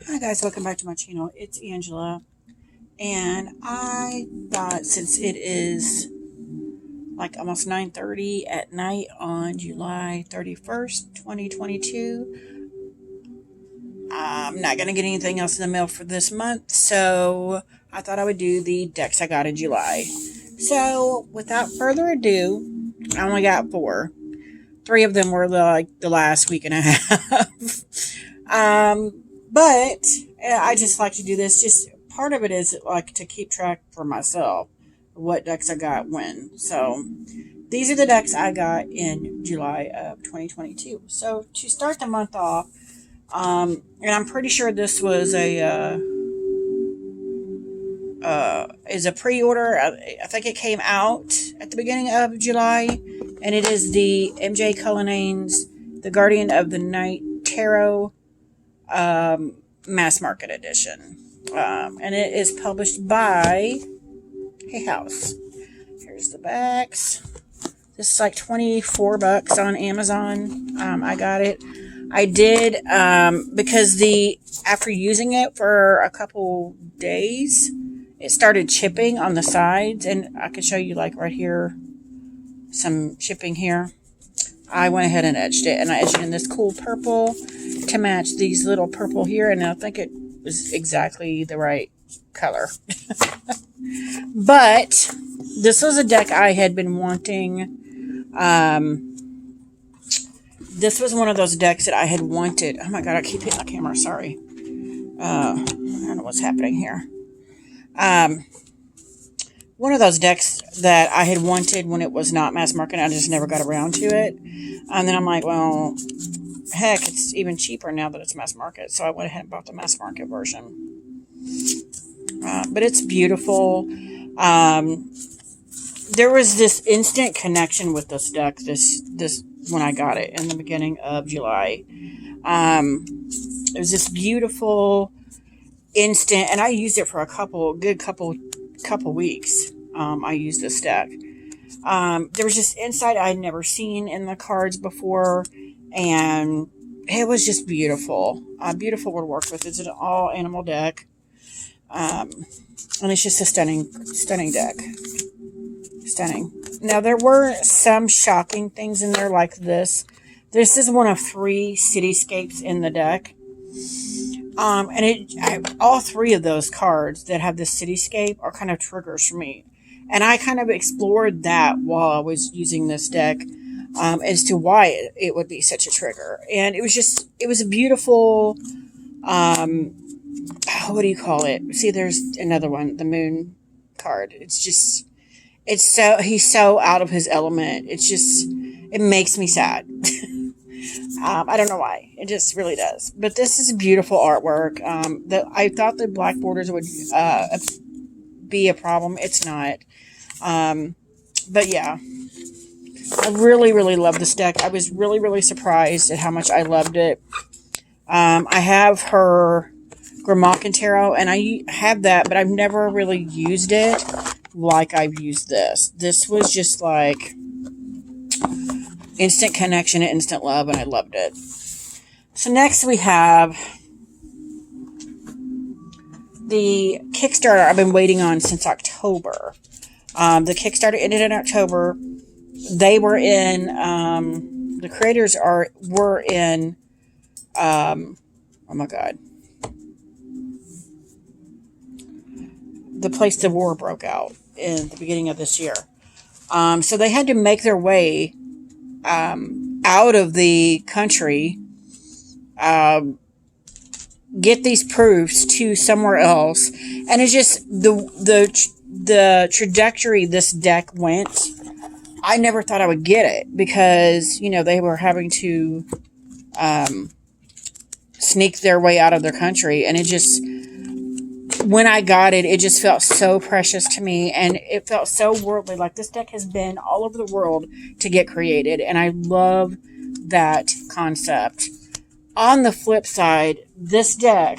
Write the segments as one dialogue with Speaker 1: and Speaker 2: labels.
Speaker 1: Hi guys, welcome back to my channel. It's Angela, and I thought since it is like almost 9:30 at night on July 31st, 2022, I'm not going to get anything else in the mail for this month, so I thought I would do the decks I got in July. So without further ado, I only got four. Three of them were like the last week and a half. But I just like to do this. Just part of it is like to keep track for myself what decks I got when. So these are the decks I got in July of 2022. So to start the month off, and I'm pretty sure this was is a pre-order. I think it came out at the beginning of July, and it is the MJ Cullinan's The Guardian of the Night Tarot mass market edition. And it is published by Hay House. Here's the backs. This is like $24 on Amazon. I got it. I did because after using it for a couple days, it started chipping on the sides, and I can show you like right here some chipping here. I went ahead and etched it, and I etched it in this cool purple to match these little purple here, and I think it was exactly the right color. But this was a deck I had been wanting. This was one of those decks that I had wanted. Oh my god, I keep hitting the camera, sorry. I don't know what's happening here. One of those decks that I had wanted when it was not mass market. I just never got around to it. And then I'm like, well, heck, it's even cheaper now that it's mass market. So I went ahead and bought the mass market version. But it's beautiful. There was this instant connection with this deck this when I got it in the beginning of July. It was this beautiful instant, and I used it for a couple weeks. I used this deck. There was just insight I'd never seen in the cards before, and it was just beautiful. Beautiful to work with. It's an all animal deck, and it's just a stunning deck. Stunning. Now there were some shocking things in there like this. This is one of 3 cityscapes in the deck. And all 3 of those cards that have this cityscape are kind of triggers for me. And I kind of explored that while I was using this deck, as to why it would be such a trigger. And it was a beautiful, what do you call it? See, there's another one, the moon card. He's so out of his element. It makes me sad. I don't know why. It just really does. But this is beautiful artwork. I thought the black borders would be a problem. It's not. But yeah. I really, really love this deck. I was really, really surprised at how much I loved it. I have her Grimalkin Tarot, and I have that, but I've never really used it like I've used this. This was just like instant connection and instant love, and I loved it. So next we have the Kickstarter I've been waiting on since October. The Kickstarter ended in October. They were in, the creators were in, oh my god, the place the war broke out in the beginning of this year. So they had to make their way out of the country, get these proofs to somewhere else, and it's just the trajectory this deck went. I never thought I would get it because they were having to sneak their way out of their country, and when I got it, it just felt so precious to me, and it felt so worldly. Like this deck has been all over the world to get created, and I love that concept. On the flip side, this deck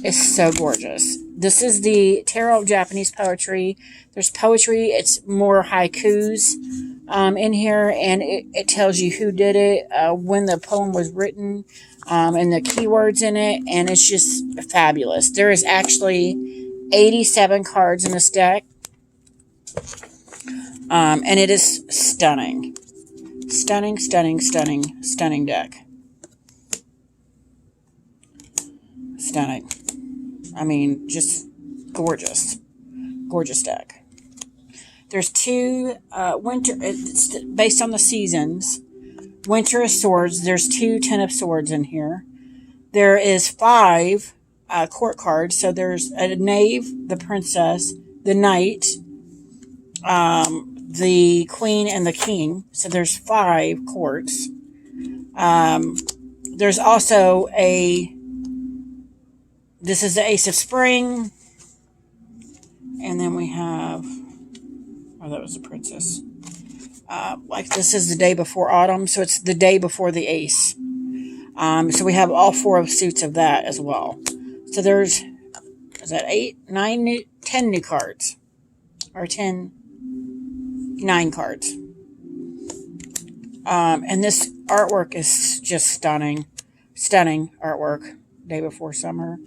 Speaker 1: is so gorgeous. This is the Tarot of Japanese Poetry. There's poetry. It's more haikus in here, and it tells you who did it, when the poem was written, and the keywords in it, and it's just fabulous. There is actually 87 cards in this deck, and it is stunning. Stunning, stunning, stunning, stunning deck. Stunning. I mean, just gorgeous. Gorgeous deck. There's two winter, it's based on the seasons. Winter of Swords. There's two Ten of Swords in here. There is 5 court cards. So there's a knave, the princess, the knight, the queen, and the king. So there's 5 courts. There's also this is the Ace of Spring. And then we have, oh, that was the princess. Like this is the day before autumn. So it's the day before the ace. So we have all 4 of suits of that as well. So there's, is that 10 new cards. Or 9 cards. And this artwork is just stunning. Stunning artwork. Day before summer.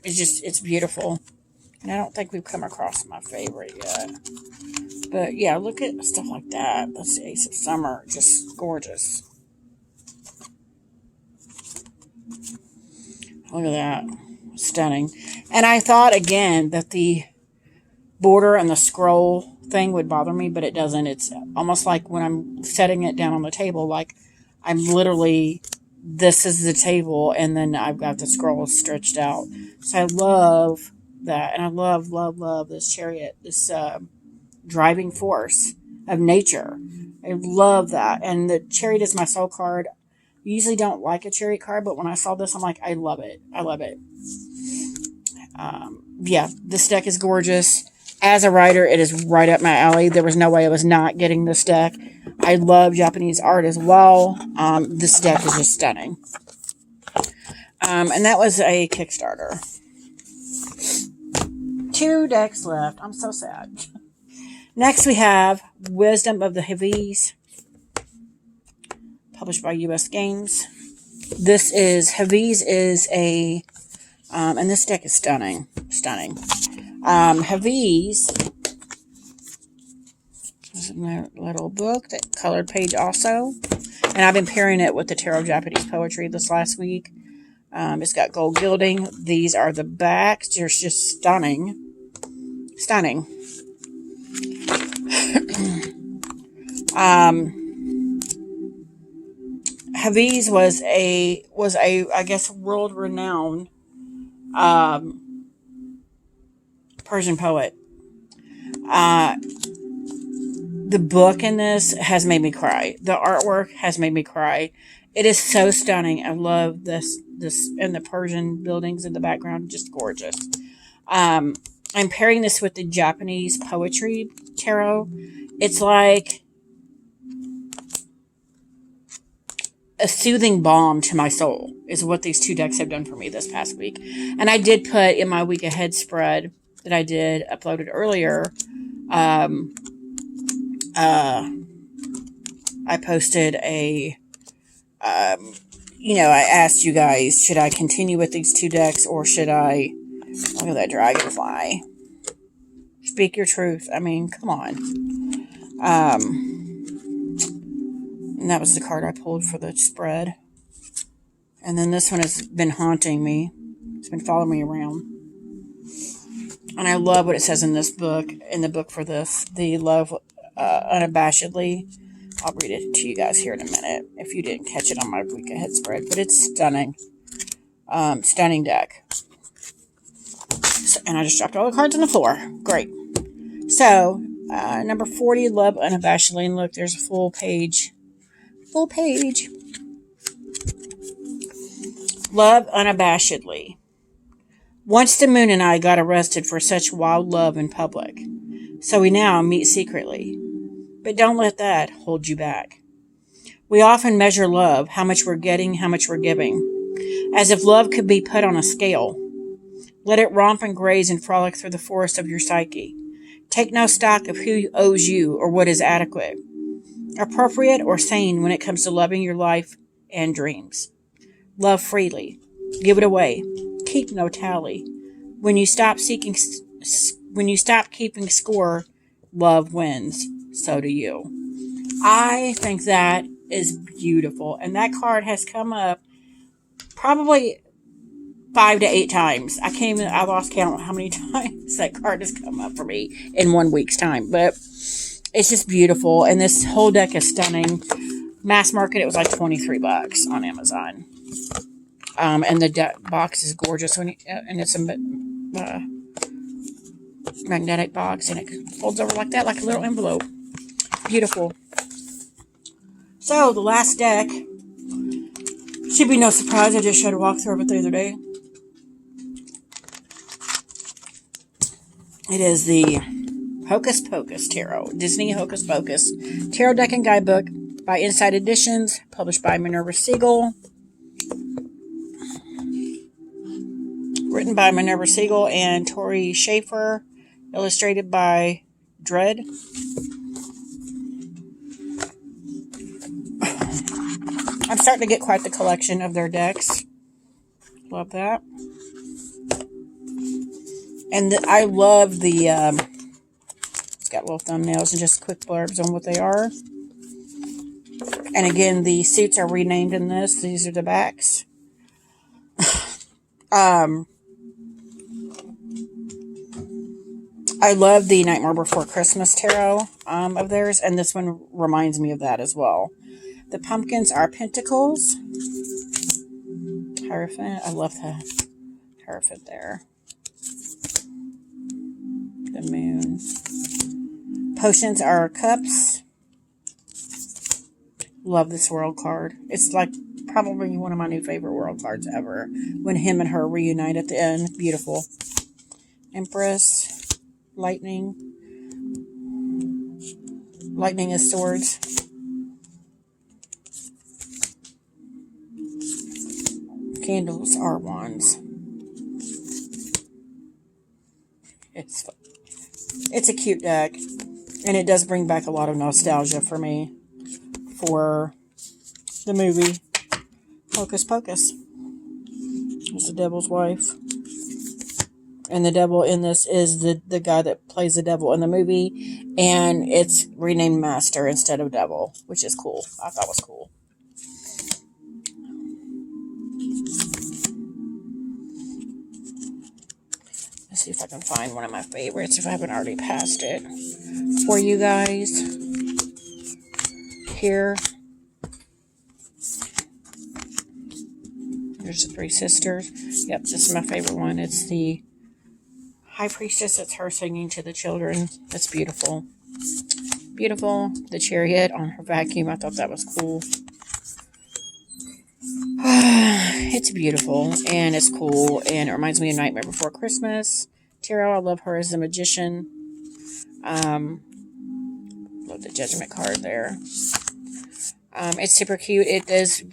Speaker 1: It's beautiful. And I don't think we've come across my favorite yet. But yeah, look at stuff like that. That's the Ace of Summer. Just gorgeous. Look at that. Stunning. And I thought again that the border and the scroll thing would bother me, but it doesn't. It's almost like when I'm setting it down on the table, like I'm literally, this is the table, and then I've got the scroll stretched out. So I love that. And I love, love, love this chariot, this driving force of nature. I love that. And the chariot is my soul card. Usually don't like a chariot card, but when I saw this, I'm like, I love it. I love it. Yeah, this deck is gorgeous. As a writer, it is right up my alley. There was no way I was not getting this deck. I love Japanese art as well. This deck is just stunning. And that was a Kickstarter. 2 decks left. I'm so sad. Next we have Wisdom of the Heavies, published by U.S. Games. This is, Heavies is a, and this deck is stunning. Stunning. Heavies is a little book, that colored page also. And I've been pairing it with the Tarot of Japanese Poetry this last week. It's got gold gilding. These are the backs. They're just stunning. Stunning. Heavies was a I guess world renowned Persian poet. The book in this has made me cry. The artwork has made me cry. It is so stunning. I love this and the Persian buildings in the background, just gorgeous. I'm pairing this with the Japanese poetry tarot. It's like a soothing balm to my soul is what these 2 decks have done for me this past week. And I did put in my week ahead spread that I did uploaded earlier. I posted a, I asked you guys, should I continue with these 2 decks or should I, look at that dragonfly. Speak your truth. I mean, come on. And that was the card I pulled for the spread. And then this one has been haunting me. It's been following me around. And I love what it says in this book, in the book for this, the love unabashedly. I'll read it to you guys here in a minute if you didn't catch it on my week ahead spread. But it's stunning. Stunning deck. So, and I just dropped all the cards on the floor. Great. So, number 40, Love Unabashedly. And look, there's a full page. Full page. Love Unabashedly. Once the moon and I got arrested for such wild love in public. So we now meet secretly. But don't let that hold you back. We often measure love, how much we're getting, how much we're giving. As if love could be put on a scale. Let it romp and graze and frolic through the forest of your psyche. Take no stock of who owes you or what is adequate. appropriate or sane when it comes to loving your life and dreams. Love freely. Give it away. Keep no tally. When you stop keeping score, love wins. So do you. I think that is beautiful. And that card has come up probably 5 to 8 times. I lost count how many times that card has come up for me in 1 week's time. But it's just beautiful. And this whole deck is stunning. Mass market, it was like $23 on Amazon. And the box is gorgeous. And it's a magnetic box. And it folds over like that, like a little envelope. Beautiful. So, the last deck. Should be no surprise. I just showed a walkthrough of it the other day. It is the Hocus Pocus Tarot. Disney Hocus Pocus Tarot Deck and Guidebook by Inside Editions. Published by Minerva Siegel. Written by Minerva Siegel and Tori Schaefer. Illustrated by Dread. I'm starting to get quite the collection of their decks. Love that. And I love the, it's got little thumbnails and just quick blurbs on what they are. And again, the suits are renamed in this. These are the backs. I love the Nightmare Before Christmas tarot of theirs. And this one reminds me of that as well. The pumpkins are pentacles. Hierophant. I love the Hierophant there. The moon. Potions are cups. Love this world card. It's like probably one of my new favorite world cards ever. When him and her reunite at the end. Beautiful. Empress. Lightning. Lightning is swords. Candles are wands. It's a cute deck. And it does bring back a lot of nostalgia for me. For the movie Hocus Pocus. It's the devil's wife. And the devil in this is the guy that plays the devil in the movie. And it's renamed Master instead of Devil. Which is cool. I thought was cool. Let's see if I can find one of my favorites if I haven't already passed it for you guys. Here. There's the Three Sisters. Yep, this is my favorite one. It's the High Priestess. It's her singing to the children. That's beautiful. Beautiful. The Chariot on her vacuum. I thought that was cool. It's beautiful and it's cool and it reminds me of Nightmare Before Christmas tarot. I love her as a magician. Love the Judgment card there. It's super cute. It is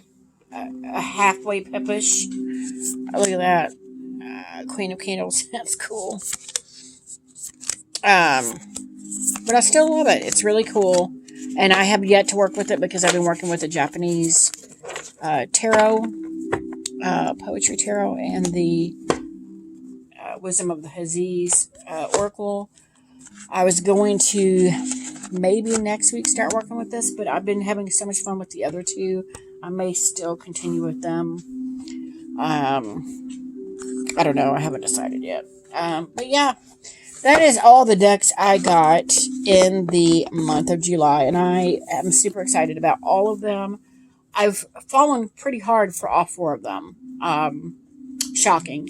Speaker 1: a halfway peppish. Look at that. Queen of Candles. That's cool. But I still love it. It's really cool. And I have yet to work with it because I've been working with the Japanese tarot, poetry tarot, and the Wisdom of the Heavies oracle. I was going to maybe next week start working with this, but I've been having so much fun with the other two. I may still continue with them. I don't know. I haven't decided yet. But yeah, that is all the decks I got in the month of July, and I am super excited about all of them. I've fallen pretty hard for all 4 of them. Shocking.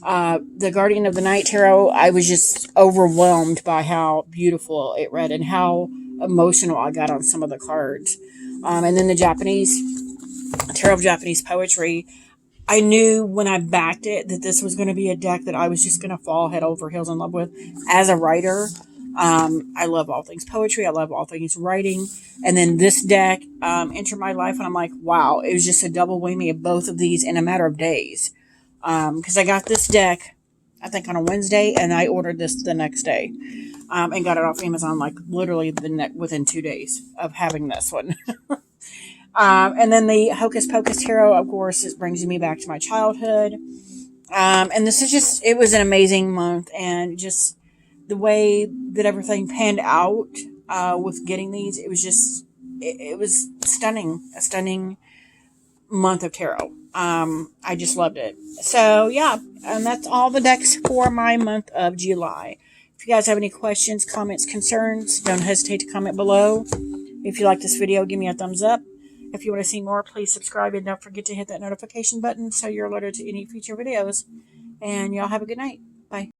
Speaker 1: The Guardian of the Night Tarot, I was just overwhelmed by how beautiful it read and how emotional I got on some of the cards. And then the Japanese Tarot of Japanese Poetry, I knew when I backed it that this was going to be a deck that I was just going to fall head over heels in love with as a writer. I love all things poetry. I love all things writing. And then this deck entered my life, and I'm like, wow, it was just a double whammy of both of these in a matter of days. Because I got this deck, I think, on a Wednesday, and I ordered this the next day. and got it off Amazon like literally within 2 days of having this one. And then the Hocus Pocus Tarot, of course, it brings me back to my childhood. And this is just, it was an amazing month, and just the way that everything panned out with getting these, it was just, it was stunning, a stunning month of tarot. I just loved it. So yeah, and that's all the decks for my month of July. If you guys have any questions, comments, concerns, don't hesitate to comment below. If you like this video, give me a thumbs up. If you want to see more, please subscribe, and don't forget to hit that notification button so you're alerted to any future videos. And y'all have a good night. Bye.